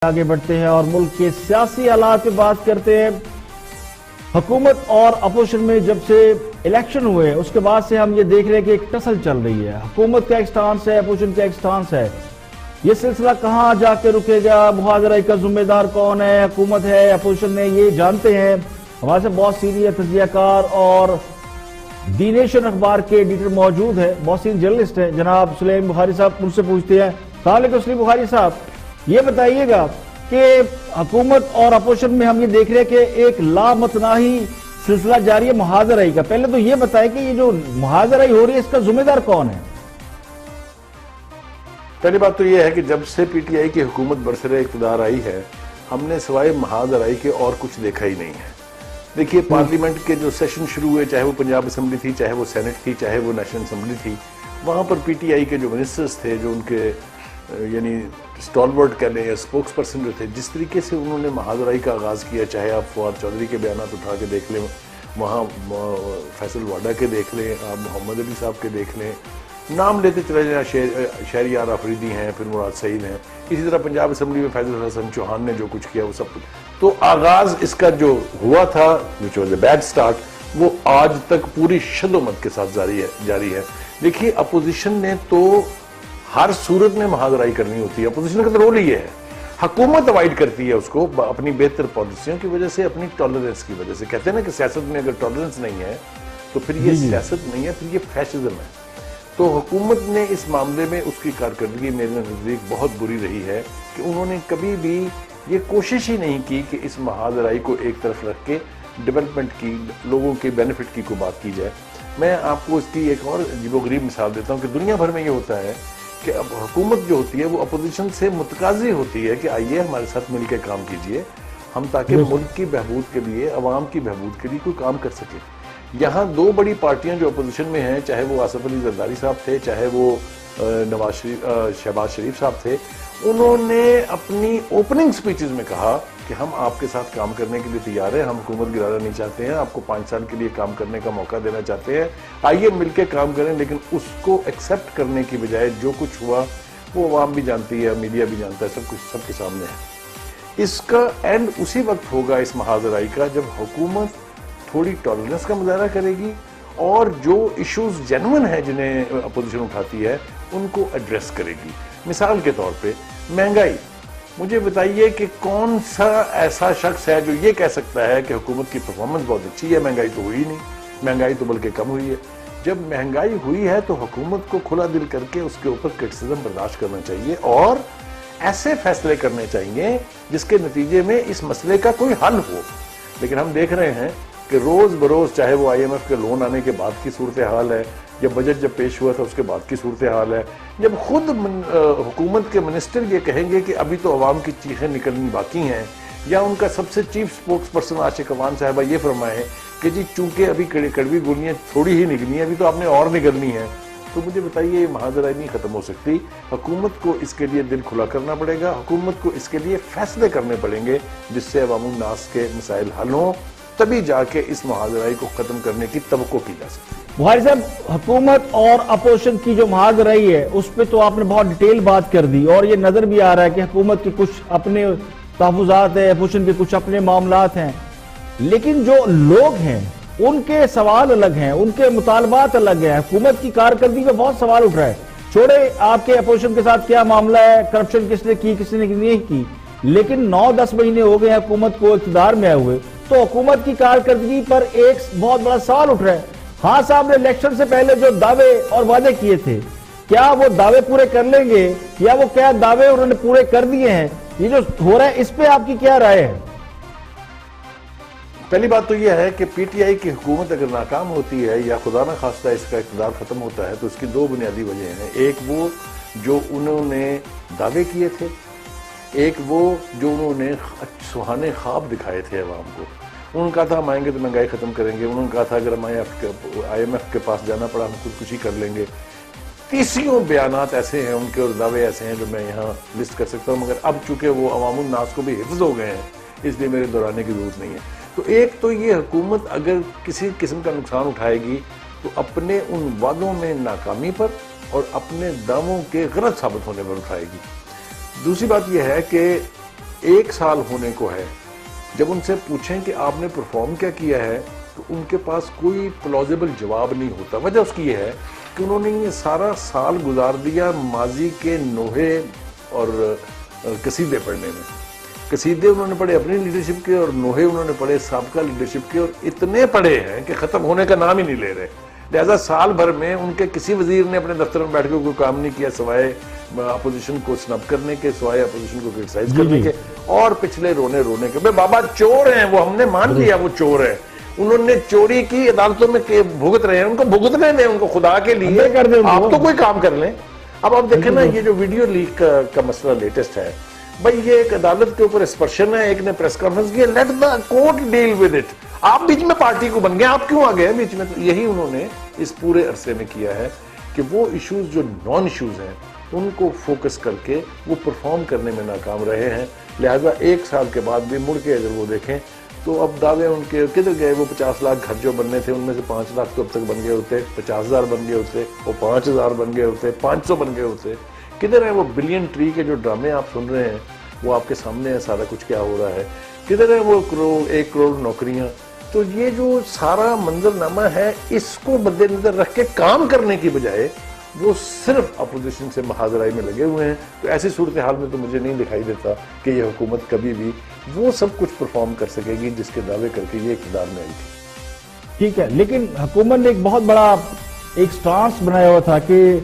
آگے بڑھتے ہیں اور ملک کے سیاسی حالات پہ بات کرتے ہیں۔ حکومت اور اپوزیشن میں جب سے الیکشن ہوئے اس کے بعد سے ہم یہ دیکھ رہے ہیں کہ ایک ٹسل چل رہی ہے۔ حکومت کا ایک سٹانس ہے، اپوزیشن کا ایک سٹانس ہے۔ یہ سلسلہ کہاں جا کے رکے گا، محاذرائی کا ذمہ دار کون ہے، حکومت ہے، اپوزیشن نے، یہ جانتے ہیں۔ ہمارے سے بہت سینئر تجزیہ کار اور دی نیشن اخبار کے ایڈیٹر موجود ہے، بہت سینئر جرنلسٹ ہیں، جناب سلیم بخاری صاحب، ان سے پوچھتے ہیں۔ السلام علیکم سلیم بخاری صاحب، یہ بتائیے گا کہ حکومت اور اپوزیشن میں ہم یہ دیکھ رہے ہیں کہ ایک لامتناہی سلسلہ جاری ہے محاذرائی کا۔ پہلے تو یہ بتائیں کہ یہ جو محاذرائی ہو رہی ہے اس کا ذمہ دار کون ہے؟ پہلی بات تو یہ ہے کہ جب سے پی ٹی آئی کی حکومت برسر اقتدار آئی ہے ہم نے سوائے محاذرائی کے اور کچھ دیکھا ہی نہیں ہے۔ دیکھیے پارلیمنٹ کے جو سیشن شروع ہوئے، چاہے وہ پنجاب اسمبلی تھی، چاہے وہ سینٹ تھی، چاہے وہ نیشنل اسمبلی تھی، وہاں پر پی ٹی آئی کے جو منسٹرز تھے، جو ان کے یعنی سٹالورٹ کہہ لیں یا اسپوکس پرسن جو تھے، جس طریقے سے انہوں نے محاذرائی کا آغاز کیا، چاہے آپ فواد چودھری کے بیانات اٹھا کے دیکھ لیں، وہاں فیصل واڈا کے دیکھ لیں، آپ محمد علی صاحب کے دیکھ لیں، نام لیتے چلے جائیں، شہریار آفریدی ہیں، پھر مراد سعید ہیں، اسی طرح پنجاب اسمبلی میں فیضل حسن چوہان نے جو کچھ کیا وہ سب کچھ، تو آغاز اس کا جو ہوا تھا which was a bad start، وہ آج تک پوری شد و مد کے ساتھ جاری ہے۔ دیکھیے اپوزیشن نے تو ہر صورت میں محاذرائی کرنی ہوتی ہے، اپوزیشن کا تو رول ہی ہے۔ حکومت اوائڈ کرتی ہے اس کو اپنی بہتر پالیسیوں کی وجہ سے، اپنی ٹالرنس کی وجہ سے۔ کہتے ہیں نا کہ سیاست میں اگر ٹالرنس نہیں ہے تو پھر یہ سیاست نہیں ہے، پھر یہ فیشزم ہے۔ تو حکومت نے اس معاملے میں اس کی کارکردگی میرے نزدیک بہت بری رہی ہے کہ انہوں نے کبھی بھی یہ کوشش ہی نہیں کی کہ اس محاذرائی کو ایک طرف رکھ کے ڈیولپمنٹ کی، لوگوں کے بینیفٹ کی کوئی بات کی جائے۔ میں آپ کو اس کی ایک اور عجیب و غریب مثال دیتا ہوں کہ دنیا بھر میں یہ ہوتا ہے کہ اب حکومت جو ہوتی ہے وہ اپوزیشن سے متقاضی ہوتی ہے کہ آئیے ہمارے ساتھ مل کے کام کیجئے، ہم تاکہ ملک کی بہبود کے لیے، عوام کی بہبود کے لیے کوئی کام کر سکے۔ یہاں دو بڑی پارٹیاں جو اپوزیشن میں ہیں، چاہے وہ آصف علی زرداری صاحب تھے، چاہے وہ شہباز شریف صاحب تھے، انہوں نے اپنی اوپننگ سپیچز میں کہا کہ ہم آپ کے ساتھ کام کرنے کے لیے تیار ہیں، ہم حکومت گرانا نہیں چاہتے ہیں، آپ کو 5 سال کے لیے کام کرنے کا موقع دینا چاہتے ہیں، آئیے مل کے کام کریں۔ لیکن اس کو ایکسیپٹ کرنے کی بجائے جو کچھ ہوا وہ عوام بھی جانتی ہے، میڈیا بھی جانتا ہے، سب کچھ سب کے سامنے ہے۔ اس کا اینڈ اسی وقت ہوگا اس محاذرائی کا جب حکومت تھوڑی ٹالرنس کا مظاہرہ کرے گی اور جو ایشوز جینوئن ہیں جنہیں اپوزیشن اٹھاتی ہے ان کو ایڈریس کرے گی۔ مثال کے طور پہ مہنگائی، مجھے بتائیے کہ کون سا ایسا شخص ہے جو یہ کہہ سکتا ہے کہ حکومت کی پرفارمنس بہت اچھی ہے، مہنگائی تو ہوئی نہیں، مہنگائی تو بلکہ کم ہوئی ہے۔ جب مہنگائی ہوئی ہے تو حکومت کو کھلا دل کر کے اس کے اوپر کرٹیسزم برداشت کرنا چاہیے اور ایسے فیصلے کرنے چاہیے جس کے نتیجے میں اس مسئلے کا کوئی حل ہو۔ لیکن ہم دیکھ رہے ہیں کہ روز بروز، چاہے وہ آئی ایم ایف کے لون آنے کے بعد کی صورتحال ہے، یا بجٹ جب پیش ہوا تھا اس کے بعد کی صورتحال ہے، جب خود حکومت کے منسٹر یہ کہیں گے کہ ابھی تو عوام کی چیخیں نکلنی باقی ہیں، یا ان کا سب سے چیف سپوکس پرسن عاشق امان صاحبہ یہ فرمائیں کہ جی چونکہ ابھی کڑوی گولیاں تھوڑی ہی نکلی ہیں، ابھی تو آپ نے اور نکلنی ہے، تو مجھے بتائیے یہ محاذرائی نہیں ختم ہو سکتی۔ حکومت کو اس کے لیے دل کھلا کرنا پڑے گا، حکومت کو اس کے لیے فیصلے کرنے پڑیں گے جس سے عوام الناس کے مسائل حل ہوں، تبھی جا کے اس محاذرائی کو ختم کرنے کی توقع کی جا سکتی ہے۔ بخاری صاحب، حکومت اور اپوزیشن کی جو محاذرائی ہے اس پہ تو آپ نے بہت ڈیٹیل بات کر دی، اور یہ نظر بھی آ رہا ہے کہ حکومت کے کچھ اپنے تحفظات ہیں، اپوزیشن کے کچھ اپنے معاملات ہیں، لیکن جو لوگ ہیں ان کے سوال الگ ہیں، ان کے مطالبات الگ ہیں۔ حکومت کی کارکردگی پہ بہت سوال اٹھ رہا ہے، چھوڑے آپ کے اپوزیشن کے ساتھ کیا معاملہ ہے، کرپشن کس نے کی، کس نے نہیں کی، لیکن 9-10 مہینے ہو گئے ہیں حکومت کو اقتدار میں آئے ہوئے، تو حکومت کی کارکردگی پر ایک بہت بڑا سوال اٹھ رہا ہے۔ ہاں صاحب نے الیکشن سے پہلے جو دعوے اور وعدے کیے تھے، کیا وہ دعوے پورے کر لیں گے، یا وہ کیا دعوے انہوں نے پورے کر دیے ہیں؟ یہ جو ہو رہا ہے اس پہ آپ کی کیا رائے ہے؟ پہلی بات تو یہ ہے کہ پی ٹی آئی کی حکومت اگر ناکام ہوتی ہے یا خدا نہ خواستہ اس کا اقتدار ختم ہوتا ہے تو اس کی دو بنیادی وجہ ہیں۔ ایک وہ جو انہوں نے دعوے کیے تھے، ایک وہ جو انہوں نے سہانے خواب دکھائے تھے عوام کو۔ انہوں نے کہا تھا ہم آئیں گے تو مہنگائی ختم کریں گے، انہوں نے کہا تھا اگر ہم آئی ایم ایف کے پاس جانا پڑا ہم خودکشی کر لیں گے۔ 30 بیانات ایسے ہیں ان کے اور دعوے ایسے ہیں جو میں یہاں لسٹ کر سکتا ہوں، مگر اب چونکہ وہ عوام الناس کو بھی حفظ ہو گئے ہیں اس لیے میرے دہرانے کی ضرورت نہیں ہے۔ تو ایک تو یہ حکومت اگر کسی قسم کا نقصان اٹھائے گی تو اپنے ان وعدوں میں ناکامی پر اور اپنے دعووں کے غلط ثابت ہونے پر اٹھائے گی۔ دوسری بات یہ ہے کہ 1 سال ہونے کو ہے. جب ان سے پوچھیں کہ آپ نے پرفارم کیا کیا ہے تو ان کے پاس کوئی پلازیبل جواب نہیں ہوتا. وجہ اس کی یہ ہے کہ انہوں نے یہ سارا سال گزار دیا ماضی کے نوحے اور قصیدے پڑھنے میں. قصیدے انہوں نے پڑھے اپنی لیڈرشپ کے اور نوحے انہوں نے پڑھے سابقہ لیڈرشپ کے, اور اتنے پڑھے ہیں کہ ختم ہونے کا نام ہی نہیں لے رہے. لہذا سال بھر میں ان کے کسی وزیر نے اپنے دفتر میں بیٹھ کے کوئی کام نہیں کیا سوائے اپوزیشن کو سنب کرنے کے, سوائے اپوزیشن کو کرٹیسائز کرنے کے, اور پچھلے رونے کے. بے بابا چور ہیں وہ, ہم نے مان لیا وہ چور ہیں. انہوں نے چوری کی, عدالتوں میں بھگت رہے ہیں, ان کو بھگتنے دیں, ان کو خدا کے لیے آپ تو کوئی کام کر لیں. اب آپ دیکھیں نا یہ جو ویڈیو لیک کا مسئلہ لیٹسٹ ہے, بھائی یہ ایک عدالت کے اوپر اسپرشن ہے, ایک نے پریس کانفرنس کی, let the court deal with it. آپ بیچ میں پارٹی کو بن گئے, آپ کیوں آ گئے بیچ میں؟ تو یہی انہوں نے اس پورے عرصے میں کیا ہے کہ وہ ایشوز جو نان ایشوز ہیں ان کو فوکس کر کے وہ پرفارم کرنے میں ناکام رہے ہیں. لہذا 1 سال کے بعد بھی مڑ کے اگر وہ دیکھیں تو اب دعوے ان کے کدھر گئے؟ وہ 50 لاکھ گھر جو بننے تھے ان میں سے 5 لاکھ تو اب تک بن گئے ہوتے, 50,000 بن گئے ہوتے, وہ 5,000 بن گئے ہوتے, 500 بن گئے ہوتے. کدھر ہے وہ بلین ٹری کے جو ڈرامے آپ سن رہے ہیں وہ آپ کے سامنے ہے سارا کچھ کیا ہو رہا ہے. کدھر ہے وہ 1 کروڑ نوکریاں؟ تو یہ جو سارا منظر نامہ ہے اس کو مد نظر رکھ کے کام کرنے کی بجائے وہ صرف اپوزیشن سے محاذرائی میں لگے ہوئے ہیں. تو ایسی صورتحال میں تو مجھے نہیں دکھائی دیتا کہ یہ حکومت کبھی بھی وہ سب کچھ پرفارم کر سکے گی جس کے دعوے کر کے یہ اقتدار میں آئی تھی. ٹھیک ہے, لیکن حکومت نے ایک بہت بڑا ایک سٹانس بنایا ہوا تھا کہ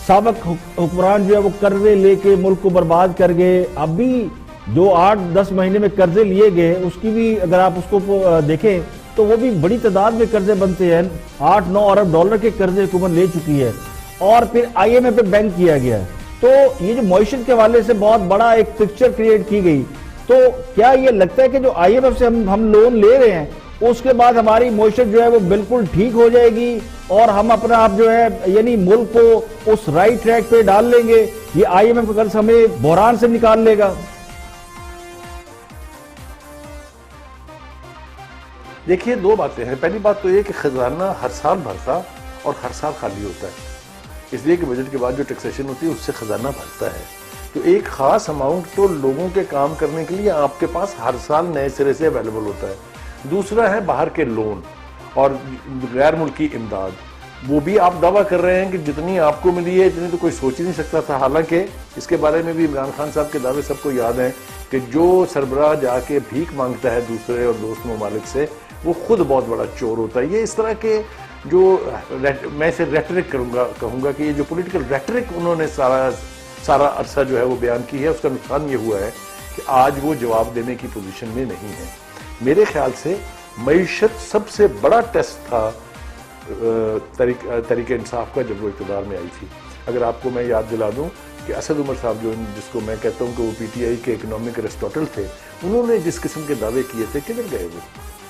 سابق حکمران جو ہے وہ قرضے لے کے ملک کو برباد کر گئے. اب بھی جو 8-10 مہینے میں قرضے لیے گئے اس کی بھی اگر آپ اس کو دیکھیں تو وہ بھی بڑی تعداد میں قرضے بنتے ہیں. 8-9 ارب ڈالر کے قرضے حکومت لے چکی ہے, اور پھر IMF پہ بینک کیا گیا. تو یہ جو معیشت کے حوالے سے بہت بڑا ایک پکچر کریٹ کی گئی. تو کیا یہ لگتا ہے کہ جو IMF سے ہم لون لے رہے ہیں اس کے بعد ہماری معیشت جو ہے وہ بالکل ٹھیک ہو جائے گی اور ہم اپنا آپ جو ہے یعنی ملک کو اس رائٹ ٹریک پہ ڈال لیں گے؟ یہ IMF کا قرض ہمیں بحران سے نکال لے گا؟ دیکھیے 2 باتیں ہیں. پہلی بات تو یہ کہ خزانہ ہر سال بھرتا اور ہر سال خالی ہوتا ہے, اس لیے کہ بجٹ کے بعد جو ٹیکسیشن ہوتی ہے اس سے خزانہ بھرتا ہے. تو ایک خاص اماؤنٹ تو لوگوں کے کام کرنے کے لیے آپ کے پاس ہر سال نئے سرے سے اویلیبل ہوتا ہے. دوسرا ہے باہر کے لون اور غیر ملکی امداد. وہ بھی آپ دعویٰ کر رہے ہیں کہ جتنی آپ کو ملی ہے اتنی تو کوئی سوچ ہی نہیں سکتا تھا. حالانکہ اس کے بارے میں بھی عمران خان صاحب کے دعوے سب کو یاد ہیں کہ جو سربراہ جا کے بھیک مانگتا ہے دوسرے اور دوست ممالک سے وہ خود بہت بڑا چور ہوتا ہے. یہ اس طرح کے جو میں اسے ریٹرک کہوں گا کہ یہ جو پولیٹیکل ریٹرک انہوں نے سارا عرصہ جو ہے وہ بیان کی ہے, اس کا نقصان یہ ہوا ہے کہ آج وہ جواب دینے کی پوزیشن میں نہیں ہے. میرے خیال سے معیشت سب سے بڑا ٹیسٹ تھا تحریک انصاف کا جب وہ اقتدار میں آئی تھی. اگر آپ کو میں یاد دلا دوں کہ اسد عمر صاحب جس کو میں کہتا ہوں کہ وہ PTI کے اکنامک ایرسٹوٹل تھے, انہوں نے جس قسم کے دعوے کیے تھے کدھر گئے وہ؟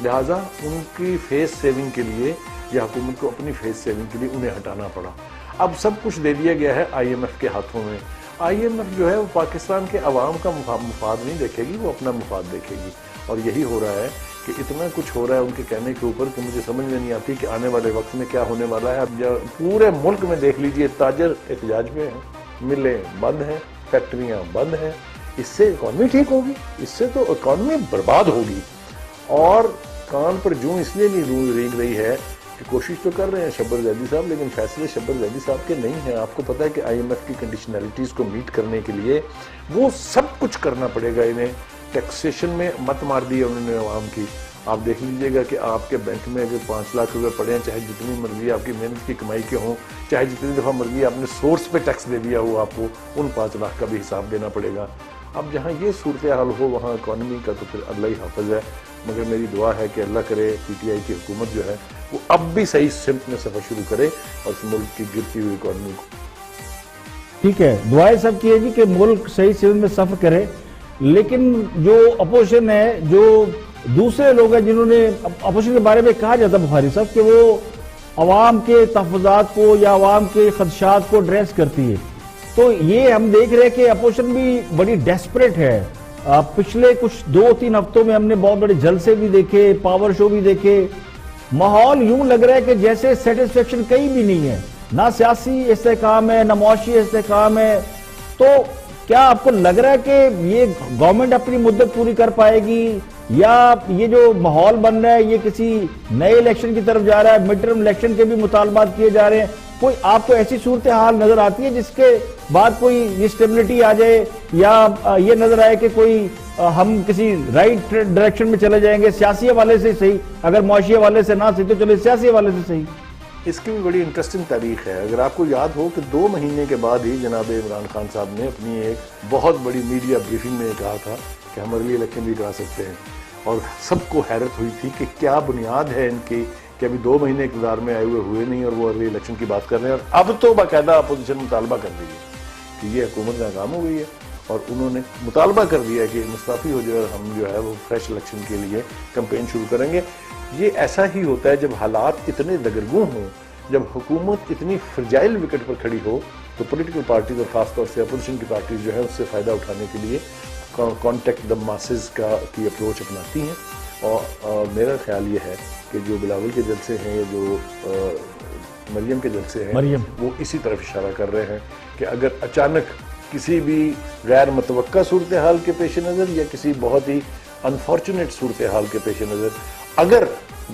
لہٰذا ان کی فیس سیونگ کے لیے یا حکومت کو اپنی فیس سیونگ کے لیے انہیں ہٹانا پڑا. اب سب کچھ دے دیا گیا ہے IMF کے ہاتھوں میں. IMF جو ہے وہ پاکستان کے عوام کا مفاد نہیں دیکھے گی, وہ اپنا مفاد دیکھے گی. اور یہی ہو رہا ہے کہ اتنا کچھ ہو رہا ہے ان کے کہنے کے اوپر کہ مجھے سمجھ میں نہیں آتی کہ آنے والے وقت میں کیا ہونے والا ہے. اب پورے ملک میں دیکھ لیجئے تاجر احتجاج میں ہیں, ملیں بند ہیں, فیکٹریاں بند ہیں. اس سے اکانومی ٹھیک ہوگی؟ اس سے تو اکانومی برباد ہوگی. اور کان پر جوں اس لیے نہیں رینگ رہی ہے کہ کوشش تو کر رہے ہیں شبر زیدی صاحب, لیکن فیصلے شبر زیدی صاحب کے نہیں ہیں. آپ کو پتا ہے کہ IMF کی کنڈیشنلٹیز کو میٹ کرنے کے لیے وہ سب کچھ کرنا پڑے گا انہیں. ٹیکسیشن میں مت مار دی ہے انہوں نے عوام کی. آپ دیکھ لیجئے گا کہ آپ کے بینک میں اگر 5 لاکھ روپے پڑے ہیں, چاہے جتنی مرضی آپ کی محنت کی کمائی کے ہوں, چاہے جتنی دفعہ مرضی آپ نے سورس پہ ٹیکس دے دیا ہو, آپ کو ان 5 لاکھ کا بھی حساب دینا پڑے گا. اب جہاں یہ صورتحال ہو وہاں اکانومی کا تو پھر اللہ ہی حافظ ہے. مگر میری دعا ہے کہ اللہ کرے PTI کی حکومت جو ہے وہ اب بھی صحیح سمت میں سفر شروع کرے اور اس ملک کی گرتی ہوئی اکانومی کو. ٹھیک ہے, دعائیں سب کی ہے جی کہ ملک صحیح سمت میں سفر کرے. لیکن جو اپوزیشن ہے, جو دوسرے لوگ ہیں جنہوں نے اپوزیشن کے بارے میں کہا جاتا بخاری صاحب کہ وہ عوام کے تحفظات کو یا عوام کے خدشات کو ڈریس کرتی ہے, تو یہ ہم دیکھ رہے کہ اپوزیشن بھی بڑی ڈیسپریٹ ہے. پچھلے کچھ 2-3 ہفتوں میں ہم نے بہت بڑے جلسے بھی دیکھے, پاور شو بھی دیکھے. ماحول یوں لگ رہا ہے کہ جیسے سیٹسفیکشن کہیں بھی نہیں ہے, نہ سیاسی استحکام ہے نہ معاشی استحکام ہے. تو کیا آپ کو لگ رہا ہے کہ یہ گورنمنٹ اپنی مدت پوری کر پائے گی یا یہ جو ماحول بن رہا ہے یہ کسی نئے الیکشن کی طرف جا رہا ہے؟ مڈ ٹرم الیکشن کے بھی مطالبات کیے جا رہے ہیں. کوئی آپ کو ایسی صورتحال نظر آتی ہے جس کے بعد کوئی یہ اسٹیبلٹی آ جائے یا یہ نظر آئے کہ کوئی ہم کسی رائٹ ڈائریکشن میں چلے جائیں گے سیاسی حوالے سے صحیح, اگر معاشی حوالے سے نہ صحیح تو چلے سیاسی حوالے سے صحیح؟ اس کی بھی بڑی انٹرسٹنگ تاریخ ہے. اگر آپ کو یاد ہو کہ 2 مہینے کے بعد ہی جناب عمران خان صاحب نے اپنی ایک بہت بڑی میڈیا بریفنگ میں کہا تھا کہ ہم ارلی الیکشن بھی کرا سکتے ہیں, اور سب کو حیرت ہوئی تھی کہ کیا بنیاد ہے ان کی کہ ابھی 2 مہینے اقتدار میں آئے ہوئے نہیں اور وہ ارلی الیکشن کی بات کر رہے ہیں. اور اب تو باقاعدہ اپوزیشن مطالبہ کر رہی ہے کہ یہ حکومت ناکام ہو گئی ہے, اور انہوں نے مطالبہ کر دیا ہے کہ مستعفی ہو جائے اور ہم جو ہے وہ فریش الیکشن کے لیے کمپین شروع کریں گے. یہ ایسا ہی ہوتا ہے جب حالات اتنے دگرگوں ہوں, جب حکومت اتنی فرجائل وکٹ پر کھڑی ہو تو پولیٹیکل پارٹیز اور خاص طور سے اپوزیشن کی پارٹیز جو ہے اس سے فائدہ اٹھانے کے لیے کانٹیکٹ دا ماسز کی اپروچ اپناتی ہیں. اور میرا خیال یہ ہے کہ جو بلاول کے جلسے ہیں یا جو مریم کے جلسے ہیں وہ اسی طرف اشارہ کر رہے ہیں کہ اگر اچانک کسی بھی غیر متوقع صورتحال کے پیش نظر یا کسی بہت ہی انفارچونیٹ صورتحال کے پیش نظر اگر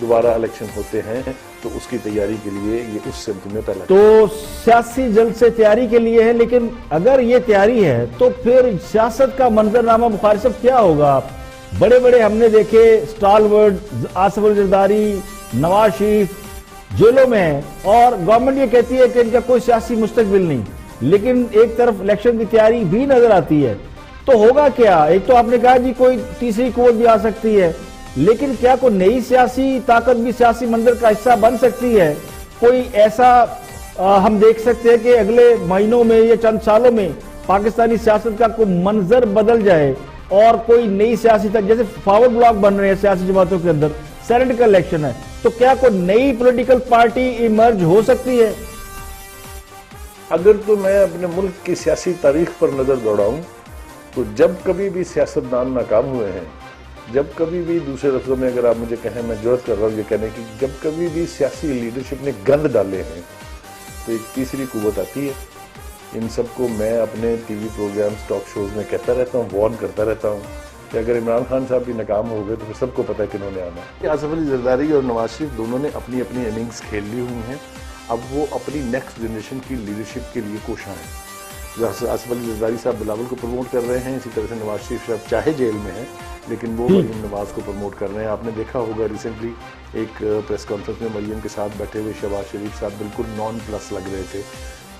دوبارہ الیکشن ہوتے ہیں تو اس کی تیاری کے لیے یہ اس سمت میں پہلا. تو سیاسی جلسے تیاری کے لیے ہے, لیکن اگر یہ تیاری ہے تو پھر سیاست کا منظرنامہ بخاری صاحب کیا ہوگا؟ بڑے بڑے ہم نے دیکھے اسٹالورڈ آصف علی زرداری, نواز شریف جیلوں میں ہیں اور گورنمنٹ یہ کہتی ہے کہ ان کا کوئی سیاسی مستقبل نہیں, لیکن ایک طرف الیکشن کی تیاری بھی نظر آتی ہے. تو ہوگا کیا؟ ایک تو آپ نے کہا جی کوئی تیسری قوت بھی آ سکتی ہے, لیکن کیا کوئی نئی سیاسی طاقت بھی سیاسی منظر کا حصہ بن سکتی ہے؟ کوئی ایسا ہم دیکھ سکتے ہیں کہ اگلے مہینوں میں یا چند سالوں میں پاکستانی سیاست کا کوئی منظر بدل جائے اور کوئی نئی سیاسی طاقت, جیسے فارورڈ بلاک بن رہے ہیں سیاسی جماعتوں کے اندر, سینٹ کا الیکشن ہے, تو کیا کوئی نئی پولیٹیکل پارٹی ایمرج ہو سکتی ہے؟ اگر تو میں اپنے ملک کی سیاسی تاریخ پر نظر دوڑاؤں تو جب کبھی بھی سیاستدان ناکام ہوئے ہیں, جب کبھی بھی, دوسرے لفظوں میں اگر آپ مجھے کہیں, میں جرأت کر رہا ہوں یہ کہنے کی, جب کبھی بھی سیاسی لیڈرشپ نے گند ڈالے ہیں تو ایک تیسری قوت آتی ہے. ان سب کو میں اپنے TV programmes, talk shows میں کہتا رہتا ہوں, وارن کرتا رہتا ہوں کہ اگر عمران خان صاحب بھی ناکام ہو گئے تو پھر سب کو پتہ ہے کنہوں نے آنا ہے. آصف علی زرداری اور نواز شریف دونوں نے اپنی اپنی اننگز کھیل لی ہوئی ہیں, اب وہ اپنی نیکسٹ جنریشن کی لیڈرشپ کے لیے کوشاں ہیں. آصف علی زرداری صاحب بلاول کو پروموٹ کر رہے ہیں, اسی طرح سے نواز شریف صاحب چاہے جیل میں ہیں لیکن وہ مریم نواز کو پروموٹ کر رہے ہیں. آپ نے دیکھا ہوگا ریسنٹلی ایک پریس کانفرنس میں مریم کے ساتھ بیٹھے ہوئے شہباز شریف صاحب بالکل نان پلس لگ رہے تھے.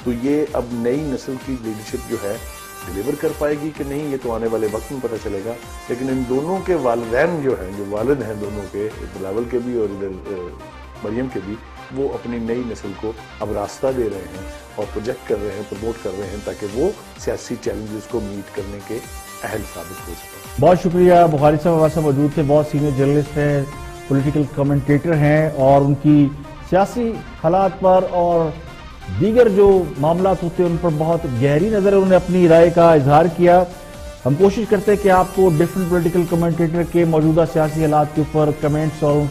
تو یہ اب نئی نسل کی لیڈرشپ جو ہے ڈیلیور کر پائے گی کہ نہیں, یہ تو آنے والے وقت میں پتہ چلے گا. لیکن ان دونوں کے والدین جو ہیں, جو والد ہیں دونوں کے, بلاول کے بھی اور ادھر مریم کے بھی, وہ اپنی نئی نسل کو اب راستہ دے رہے ہیں اور پروجیکٹ کر رہے ہیں, پروموٹ کر رہے ہیں تاکہ وہ سیاسی چیلنجز کو میٹ کرنے کے اہل ثابت ہو سکیں. بہت شکریہ. بخاری صاحب ہمارے ساتھ موجود تھے, بہت سینئر جرنلسٹ ہیں, پولیٹیکل کمنٹیٹر ہیں, اور ان کی سیاسی حالات پر اور دیگر جو معاملات ہوتے ہیں ان پر بہت گہری نظر انہوں نے اپنی رائے کا اظہار کیا. ہم کوشش کرتے ہیں کہ آپ کو ڈیفرنٹ پولیٹیکل کمنٹیٹر کے موجودہ سیاسی حالات کے اوپر کمنٹس اور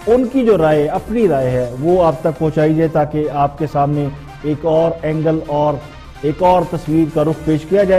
ان کی جو رائے, اپنی رائے ہے, وہ آپ تک پہنچائی جائے تاکہ آپ کے سامنے ایک اور اینگل اور ایک اور تصویر کا رخ پیش کیا جائے.